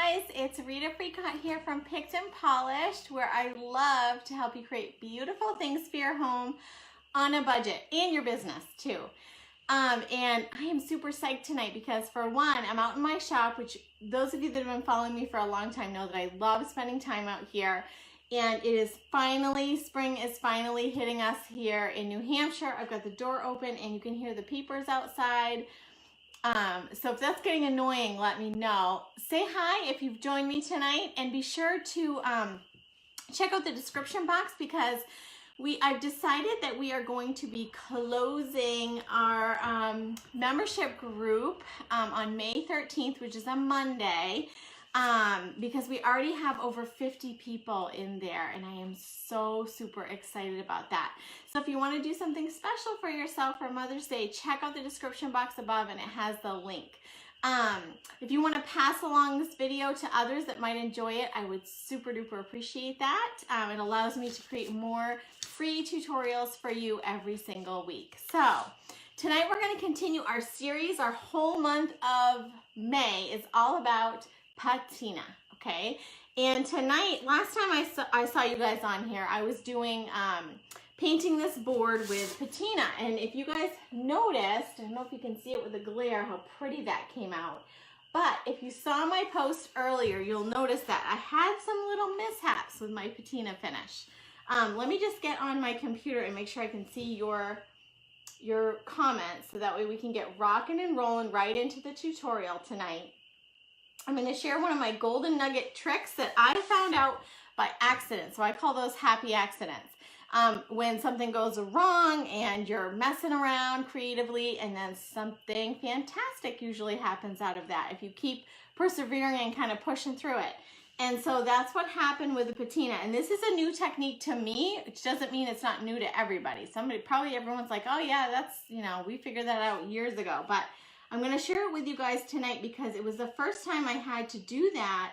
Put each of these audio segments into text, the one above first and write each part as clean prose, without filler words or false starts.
guys, it's Rita Freecott here from Picked and Polished, where I love to help you create beautiful things for your home on a budget and your business too. And I am super psyched tonight because for one, I'm out in my shop, which those of you that have been following me for a long time know that I love spending time out here. And it is finally, spring is finally hitting us here in New Hampshire. I've got the door open and you can hear the peepers outside. So if that's getting annoying, let me know. Say hi if you've joined me tonight, and be sure to check out the description box because I've decided that we are going to be closing our membership group on May 13th, which is a Monday, because we already have over 50 people in there, and I am so super excited about that. So if you want to do something special for yourself for Mother's Day, check out the description box above and it has the link. If you want to pass along this video to others that might enjoy it, I would super duper appreciate that. It allows me to create more free tutorials for you every single week. So tonight we're going to continue our series. Our whole month of May is all about patina, okay? And tonight, last time I saw you guys on here, I was doing painting this board with patina. And if you guys noticed, I don't know if you can see it with the glare, how pretty that came out. But if you saw my post earlier, you'll notice that I had some little mishaps with my patina finish. Let me just get on my computer and make sure I can see your comments so that way we can get rocking and rolling right into the tutorial tonight. I'm going to share one of my golden nugget tricks that I found out by accident. So I call those happy accidents. When something goes wrong and you're messing around creatively and then something fantastic usually happens out of that if you keep persevering and kind of pushing through it. And so that's what happened with the patina. And this is a new technique to me, which doesn't mean it's not new to everybody. Everyone's like, oh yeah, that's, we figured that out years ago. But I'm going to share it with you guys tonight because it was the first time I had to do that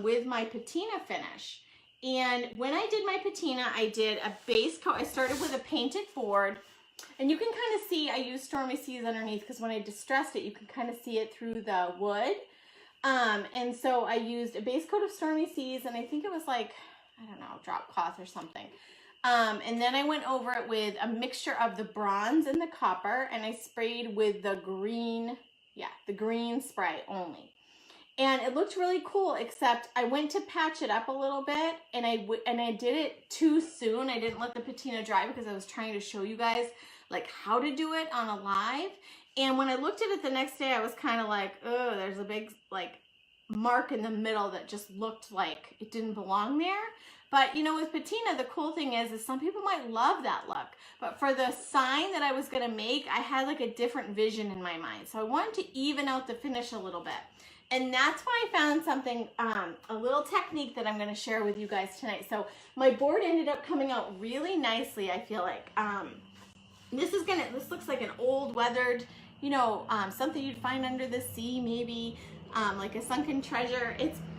with my patina finish. And when I did my patina, I did a base coat. I started with a painted board. And you can kind of see I used Stormy Seas underneath because when I distressed it, you can kind of see it through the wood. And so I used a base coat of Stormy Seas, and I think it was like, I don't know, drop cloth or something. And then I went over it with a mixture of the bronze and the copper, and I sprayed with the green, the green spray only. And it looked really cool, except I went to patch it up a little bit, and I did it too soon. I didn't let the patina dry because I was trying to show you guys like how to do it on a live. And when I looked at it the next day, I was kind of like, oh, there's a big like mark in the middle that just looked like it didn't belong there. But with patina, the cool thing is some people might love that look. But for the sign that I was going to make, I had like a different vision in my mind. So I wanted to even out the finish a little bit. And that's when I found something, a little technique that I'm going to share with you guys tonight. So my board ended up coming out really nicely, I feel like. This looks like an old weathered, something you'd find under the sea, maybe like a sunken treasure.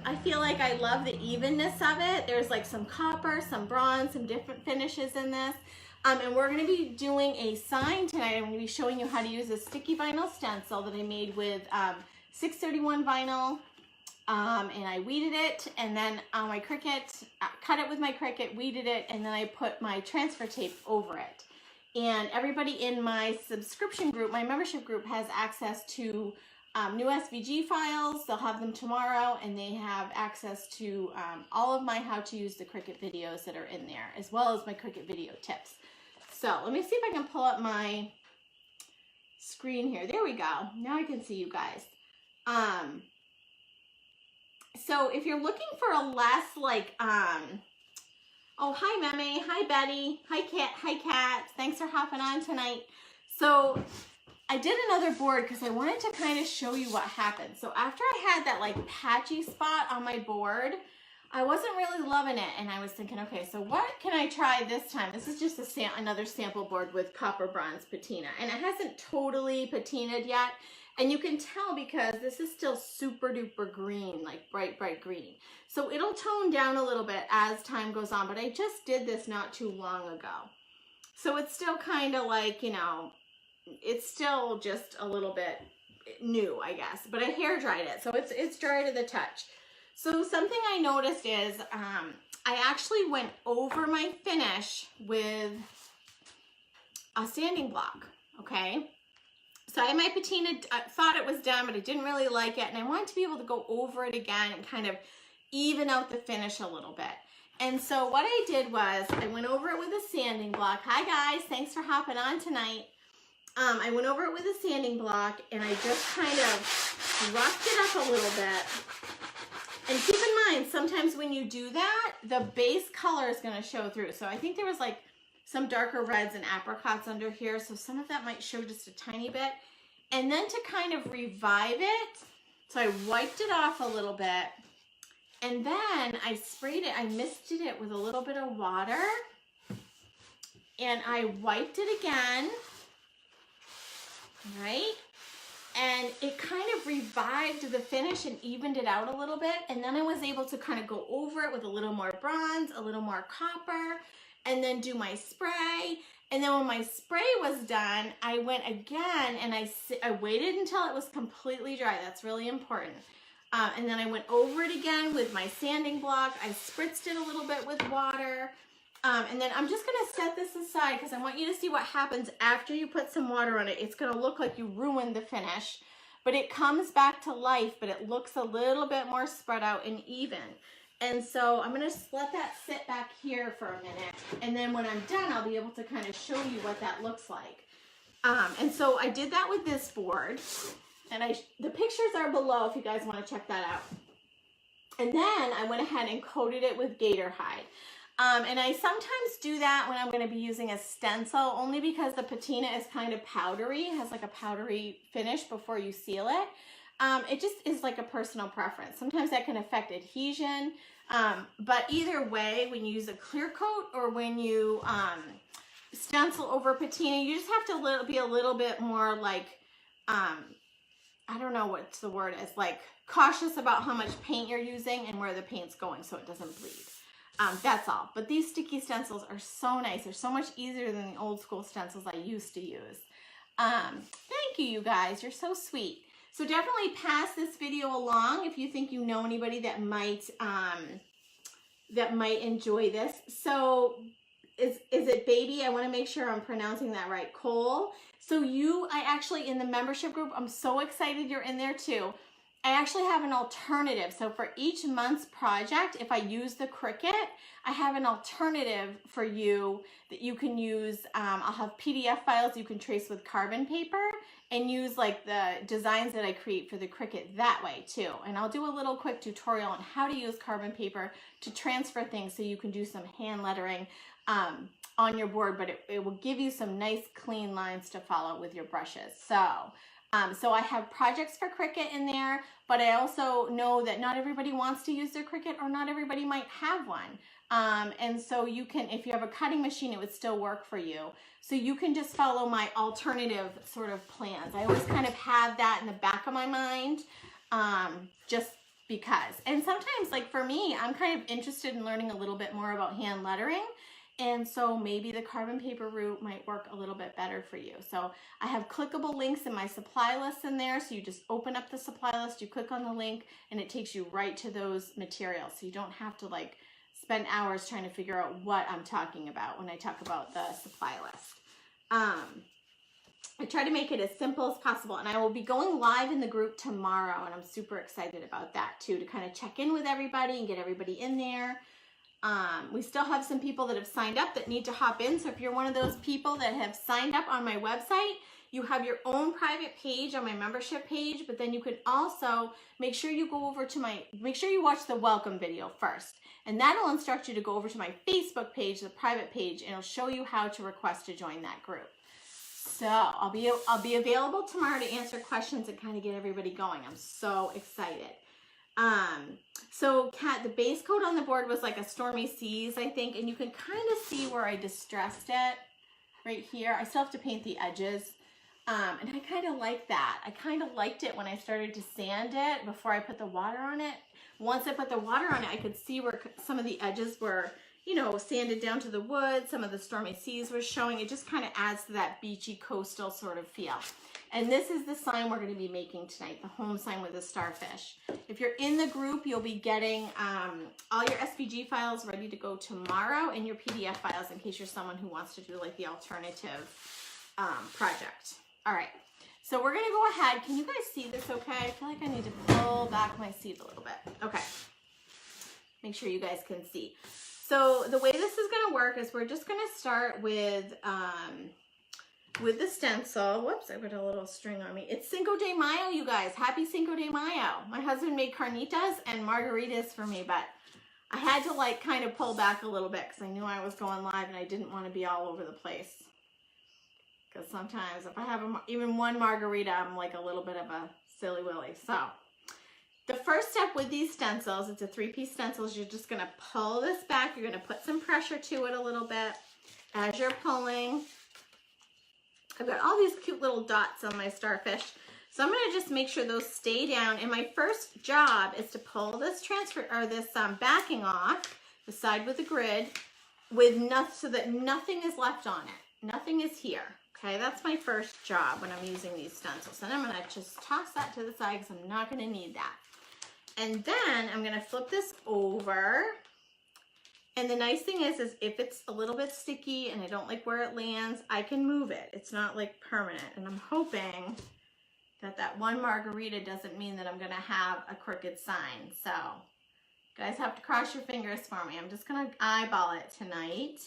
I feel like I love the evenness of it. There's like some copper, some bronze, some different finishes in this. And we're going to be doing a sign tonight. I'm going to be showing you how to use a sticky vinyl stencil that I made with 631 vinyl. And I weeded it, and then on my Cricut, cut it with my Cricut, weeded it, and then I put my transfer tape over it. And everybody in my subscription group, my membership group, has access to new SVG files. They'll have them tomorrow, and they have access to all of my how to use the Cricut videos that are in there, as well as my Cricut video tips. So let me see if I can pull up my screen here. There we go. Now I can see you guys. So if you're looking for a less like, oh, hi, Meme. Hi, Betty. Hi, Kat. Thanks for hopping on tonight. So I did another board because I wanted to kind of show you what happened. So after I had that like patchy spot on my board, I wasn't really loving it. And I was thinking, okay, so what can I try this time? This is just another sample board with copper bronze patina. And it hasn't totally patinaed yet. And you can tell because this is still super duper green, like bright, bright green. So it'll tone down a little bit as time goes on, but I just did this not too long ago. So it's still kind of like, it's still just a little bit new, I guess, but I hair dried it, so it's dry to the touch. So something I noticed is I actually went over my finish with a sanding block, okay? So I had my patina, I thought it was done, but I didn't really like it, and I wanted to be able to go over it again and kind of even out the finish a little bit. And so what I did was I went over it with a sanding block. Hi guys, thanks for hopping on tonight. I went over it with a sanding block and I just kind of roughed it up a little bit. And keep in mind, sometimes when you do that, the base color is going to show through. So I think there was like some darker reds and apricots under here, so some of that might show just a tiny bit. And then to kind of revive it, so I wiped it off a little bit, and then I sprayed it, I misted it with a little bit of water, and I wiped it again, right? And it kind of revived the finish and evened it out a little bit, and then I was able to kind of go over it with a little more bronze, a little more copper, and then do my spray. And then when my spray was done, I went again and I waited until it was completely dry. That's really important. And then I went over it again with my sanding block. I spritzed it a little bit with water. And then I'm just gonna set this aside because I want you to see what happens after you put some water on it. It's gonna look like you ruined the finish, but it comes back to life, but it looks a little bit more spread out and even. And so I'm gonna just let that sit back here for a minute. And then when I'm done, I'll be able to kind of show you what that looks like. And so I did that with this board. And the pictures are below if you guys wanna check that out. And then I went ahead and coated it with gator hide. And I sometimes do that when I'm gonna be using a stencil, only because the patina is kind of powdery, it has like a powdery finish before you seal it. It just is like a personal preference. Sometimes that can affect adhesion, but either way, when you use a clear coat or when you stencil over patina, you just have to be a little bit more like, I don't know what the word is, like cautious about how much paint you're using and where the paint's going so it doesn't bleed. That's all. But these sticky stencils are so nice. They're so much easier than the old school stencils I used to use. Thank you, you guys. You're so sweet. So definitely pass this video along if you think you know anybody that might enjoy this. So is it Baby? I want to make sure I'm pronouncing that right. Cole. So I actually in the membership group, I'm so excited you're in there too. I actually have an alternative. So for each month's project, if I use the Cricut, I have an alternative for you that you can use. I'll have PDF files you can trace with carbon paper and use like the designs that I create for the Cricut that way too. And I'll do a little quick tutorial on how to use carbon paper to transfer things so you can do some hand lettering on your board, but it will give you some nice clean lines to follow with your brushes. So I have projects for Cricut in there, but I also know that not everybody wants to use their Cricut or not everybody might have one. And so you can, if you have a cutting machine, it would still work for you. So you can just follow my alternative sort of plans. I always kind of have that in the back of my mind, just because. And sometimes, like for me, I'm kind of interested in learning a little bit more about hand lettering. And so maybe the carbon paper route might work a little bit better for you. So I have clickable links in my supply list in there. So you just open up the supply list, you click on the link, and it takes you right to those materials. So you don't have to like spend hours trying to figure out what I'm talking about when I talk about the supply list. I try to make it as simple as possible, and I will be going live in the group tomorrow, and I'm super excited about that too, to kind of check in with everybody and get everybody in there. We still have some people that have signed up that need to hop in. So if you're one of those people that have signed up on my website, you have your own private page on my membership page, but then you can also make sure you go over to make sure you watch the welcome video first. And that'll instruct you to go over to my Facebook page, the private page, and it'll show you how to request to join that group. So I'll be available tomorrow to answer questions and kind of get everybody going. I'm so excited. So Kat, the base coat on the board was like a Stormy Seas, I think, and you can kind of see where I distressed it right here. I still have to paint the edges, and I kind of like that. I kind of liked it when I started to sand it before I put the water on it. Once I put the water on it, I could see where some of the edges were you know, sanded down to the wood. Some of the stormy seas was showing. It just kind of adds to that beachy coastal sort of feel. And this is the sign we're going to be making tonight, the home sign with the starfish. If you're in the group, you'll be getting all your SVG files ready to go tomorrow and your PDF files in case you're someone who wants to do like the alternative project. All right, so we're going to go ahead. Can you guys see this okay? I feel like I need to pull back my seat a little bit. Okay, make sure you guys can see. So the way this is going to work is we're just going to start with the stencil. Whoops, I put a little string on me. It's Cinco de Mayo, you guys. Happy Cinco de Mayo. My husband made carnitas and margaritas for me, but I had to like kind of pull back a little bit because I knew I was going live and I didn't want to be all over the place. Because sometimes if I have even one margarita, I'm like a little bit of a silly willy. So the first step with these stencils, it's a 3-piece stencils, you're just going to pull this back. You're going to put some pressure to it a little bit as you're pulling. I've got all these cute little dots on my starfish. So I'm going to just make sure those stay down. And my first job is to pull this backing off, the side with the grid, with so that nothing is left on it. Nothing is here. Okay, that's my first job when I'm using these stencils. And I'm going to just toss that to the side because I'm not going to need that. And then I'm going to flip this over. And the nice thing is if it's a little bit sticky and I don't like where it lands, I can move it. It's not like permanent. And I'm hoping that that one margarita doesn't mean that I'm going to have a crooked sign. So you guys have to cross your fingers for me. I'm just going to eyeball it tonight.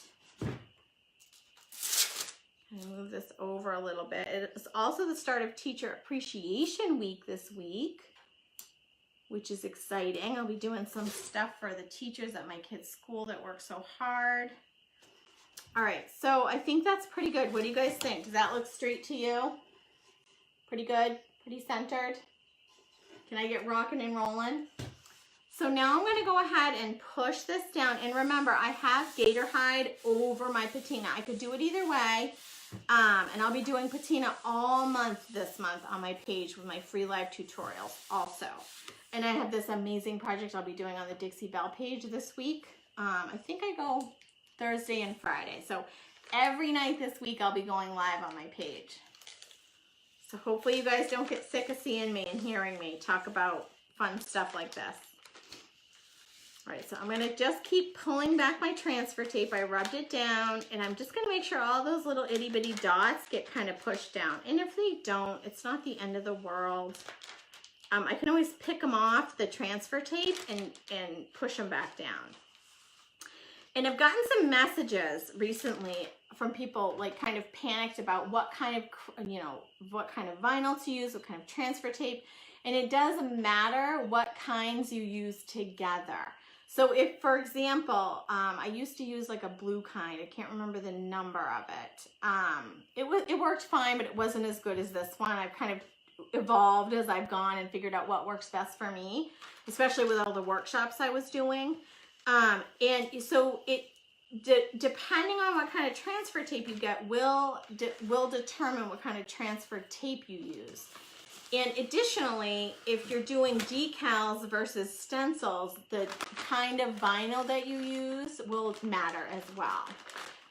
And move this over a little bit. It's also the start of Teacher Appreciation Week this week, which is exciting. I'll be doing some stuff for the teachers at my kids' school that work so hard. All right, so I think that's pretty good. What do you guys think? Does that look straight to you? Pretty good? Pretty centered? Can I get rocking and rolling? So now I'm gonna go ahead and push this down. And remember, I have gator hide over my patina. I could do it either way. And I'll be doing patina all month this month on my page with my free live tutorials also. And I have this amazing project I'll be doing on the Dixie Belle page this week. I think I go Thursday and Friday. So every night this week I'll be going live on my page. So hopefully you guys don't get sick of seeing me and hearing me talk about fun stuff like this. All right, so I'm gonna just keep pulling back my transfer tape. I rubbed it down and I'm just gonna make sure all those little itty bitty dots get kind of pushed down. And if they don't, it's not the end of the world. I can always pick them off the transfer tape and push them back down. And I've gotten some messages recently from people like kind of panicked about what kind of, what kind of vinyl to use, what kind of transfer tape. And it doesn't matter what kinds you use together. So if, for example, I used to use like a blue kind, I can't remember the number of it. It worked fine, but it wasn't as good as this one. I've kind of evolved as I've gone and figured out what works best for me, especially with all the workshops I was doing. And so depending on what kind of transfer tape you get will determine what kind of transfer tape you use. And additionally, if you're doing decals versus stencils, the kind of vinyl that you use will matter as well.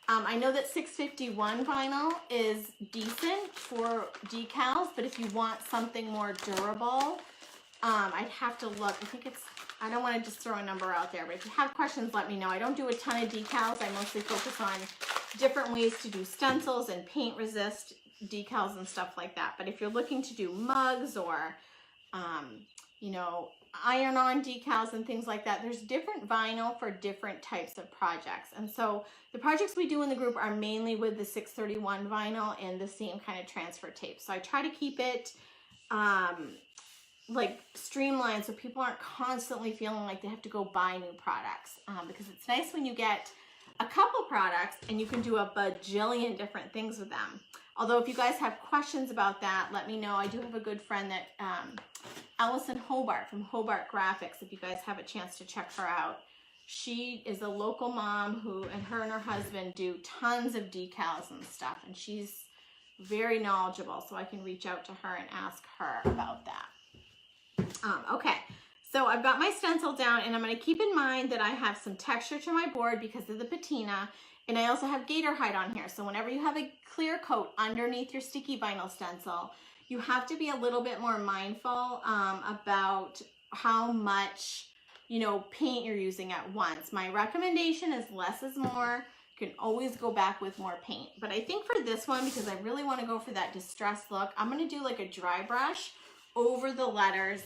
I know that 651 vinyl is decent for decals, but if you want something more durable, I'd have to look. I don't want to just throw a number out there, but if you have questions, let me know. I don't do a ton of decals. I mostly focus on different ways to do stencils and paint resist decals and stuff like that. But if you're looking to do mugs or, iron-on decals and things like that, there's different vinyl for different types of projects. And so the projects we do in the group are mainly with the 631 vinyl and the same kind of transfer tape. So I try to keep it like streamlined so people aren't constantly feeling like they have to go buy new products, because it's nice when you get a couple products and you can do a bajillion different things with them. Although if you guys have questions about that, let me know. I do have a good friend that Allison Hobart from Hobart Graphics, if you guys have a chance to check her out. She is a local mom and her husband do tons of decals and stuff, and she's very knowledgeable, so I can reach out to her and ask her about that. Okay, So I've got my stencil down, and I'm going to keep in mind that I have some texture to my board because of the patina, and I also have gator hide on here. So whenever you have a clear coat underneath your sticky vinyl stencil, you have to be a little bit more mindful about how much, you know, paint you're using at once. My recommendation is less is more. You can always go back with more paint. But I think for this one, because I really want to go for that distressed look, I'm going to do like a dry brush over the letters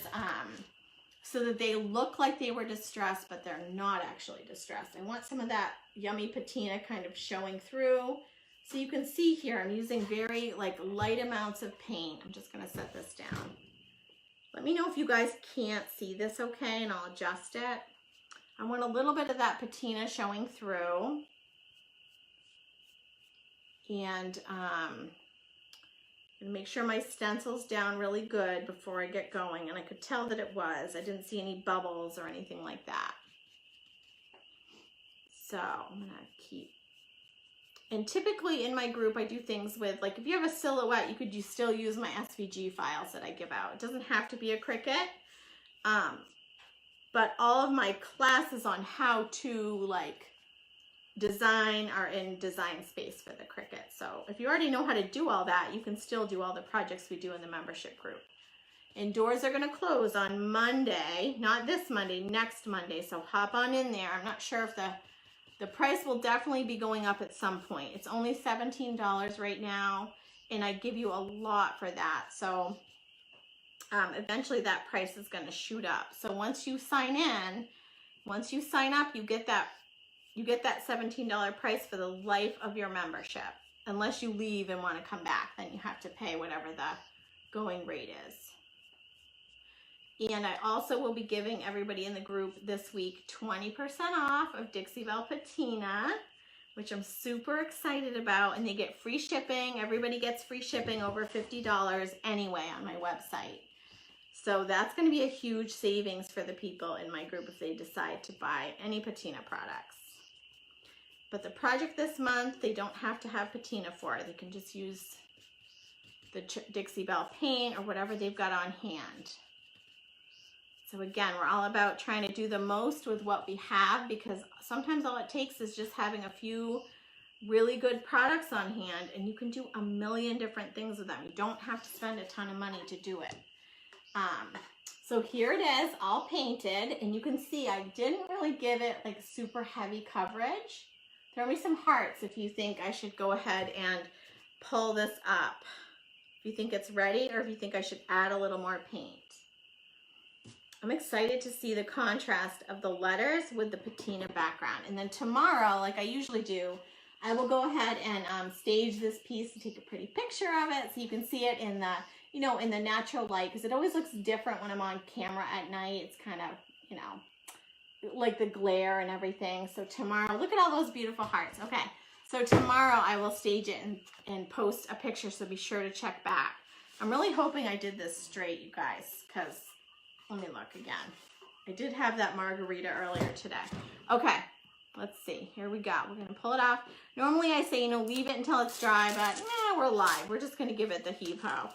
so that they look like they were distressed, but they're not actually distressed. I want some of that yummy patina kind of showing through. So you can see here, I'm using very like light amounts of paint. I'm just going to set this down. Let me know if you guys can't see this okay, and I'll adjust it. I want a little bit of that patina showing through. And I'm gonna make sure my stencil's down really good before I get going. And I could tell that it was. I didn't see any bubbles or anything like that. So I'm gonna keep. And typically in my group, I do things with, like if you have a silhouette, you could still use my SVG files that I give out. It doesn't have to be a Cricut. But all of my classes on how to like design are in design space for the Cricut. So if you already know how to do all that, you can still do all the projects we do in the membership group. And doors are going to close on Monday, not this Monday, next Monday. So hop on in there. I'm not sure if the price will definitely be going up at some point. It's only $17 right now, and I give you a lot for that. So eventually that price is going to shoot up. So once you sign in, once you sign up, you get that $17 price for the life of your membership. Unless you leave and want to come back, then you have to pay whatever the going rate is. And I also will be giving everybody in the group this week 20% off of Dixie Belle Patina, which I'm super excited about. And they get free shipping. Everybody gets free shipping over $50 anyway on my website. So that's going to be a huge savings for the people in my group if they decide to buy any patina products. But the project this month, they don't have to have patina for it. They can just use the Dixie Belle paint or whatever they've got on hand. So again, we're all about trying to do the most with what we have, because sometimes all it takes is just having a few really good products on hand, and you can do a million different things with them. You don't have to spend a ton of money to do it. So here it is, all painted, and you can see I didn't really give it like super heavy coverage. Throw me some hearts if you think I should go ahead and pull this up. If you think it's ready, or if you think I should add a little more paint. I'm excited to see the contrast of the letters with the patina background. And then tomorrow, like I usually do, I will go ahead and stage this piece and take a pretty picture of it so you can see it in the, you know, in the natural light, because it always looks different when I'm on camera at night. It's kind of, you know, like the glare and everything. So tomorrow, look at all those beautiful hearts. Okay, so tomorrow I will stage it and post a picture, so be sure to check back. I'm really hoping I did this straight, you guys, because let me look again. I did have that margarita earlier today. Okay, let's see. Here we go. We're going to pull it off. Normally I say, you know, leave it until it's dry, but nah, we're live. We're just going to give it the heave-ho.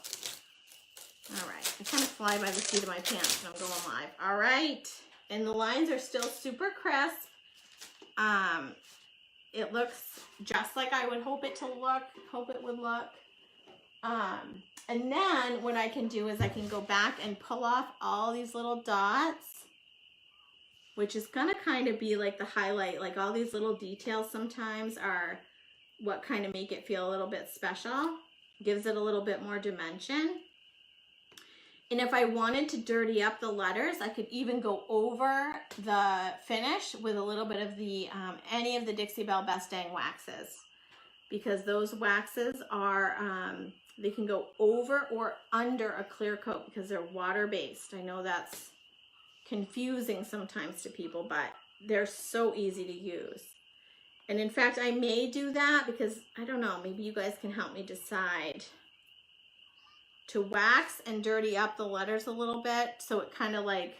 All right. I kind of fly by the seat of my pants when I'm going live. All right. And the lines are still super crisp. It looks just like I would hope it would look. And then what I can do is I can go back and pull off all these little dots, which is going to kind of be like the highlight. Like all these little details sometimes are what kind of make it feel a little bit special. Gives it a little bit more dimension. And if I wanted to dirty up the letters, I could even go over the finish with a little bit of the, any of the Dixie Belle Best Dang waxes. Because those waxes are, they can go over or under a clear coat because they're water-based. I know that's confusing sometimes to people, but they're so easy to use. And in fact, I may do that because, I don't know, maybe you guys can help me decide to wax and dirty up the letters a little bit so it kind of like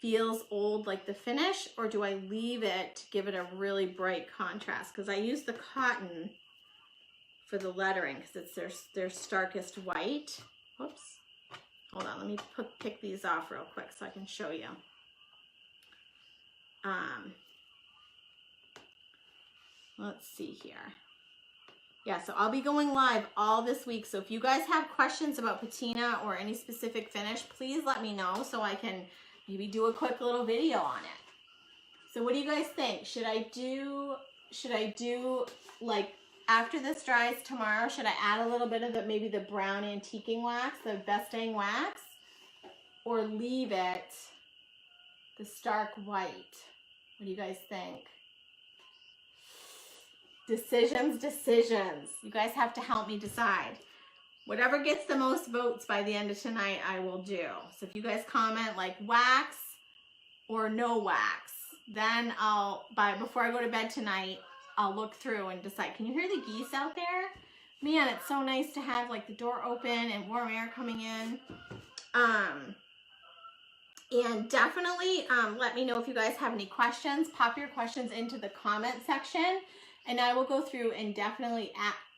feels old like the finish, or do I leave it to give it a really bright contrast? Because I use the cotton for the lettering because it's their starkest white. Whoops. Hold on, let me pick these off real quick so I can show you. let's see here. Yeah, so I'll be going live all this week. So if you guys have questions about patina or any specific finish, please let me know so I can maybe do a quick little video on it. So what do you guys think? Should I do like after this dries tomorrow, should I add a little bit of maybe the brown antiquing wax, the best dang wax, or leave it the stark white? What do you guys think? Decisions. You guys have to help me decide. Whatever gets the most votes by the end of tonight, I will do. So if you guys comment like wax or no wax, then before I go to bed tonight, I'll look through and decide. Can you hear the geese out there? Man, it's so nice to have like the door open and warm air coming in. And definitely let me know if you guys have any questions. Pop your questions into the comment section and I will go through and definitely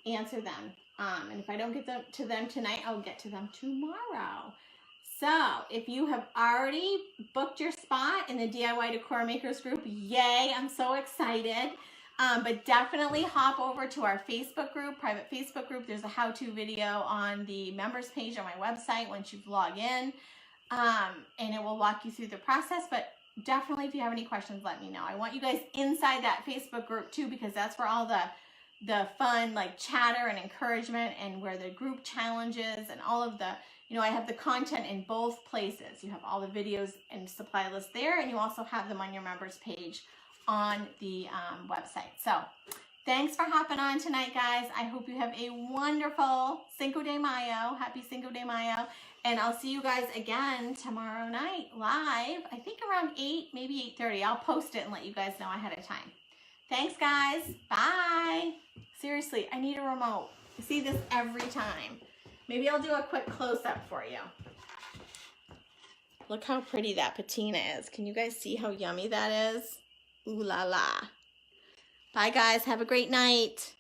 answer them. And if I don't get to them tonight, I'll get to them tomorrow. So if you have already booked your spot in the DIY Decor Makers group, yay, I'm so excited. But definitely hop over to our Facebook group, private Facebook group. There's a how-to video on the members page on my website once you log in. And it will walk you through the process. But definitely if you have any questions, let me know. I want you guys inside that Facebook group too, because that's where all the fun like chatter and encouragement and where the group challenges and all of the, I have the content in both places. You have all the videos and supply list there, and you also have them on your members page on the website. So thanks for hopping on tonight, guys. I hope you have a wonderful Cinco de Mayo. Happy Cinco de Mayo. And I'll see you guys again tomorrow night live. I think around 8, maybe 8:30. I'll post it and let you guys know ahead of time. Thanks, guys. Bye. Seriously, I need a remote. I see this every time. Maybe I'll do a quick close-up for you. Look how pretty that patina is. Can you guys see how yummy that is? Ooh la la. Bye, guys. Have a great night.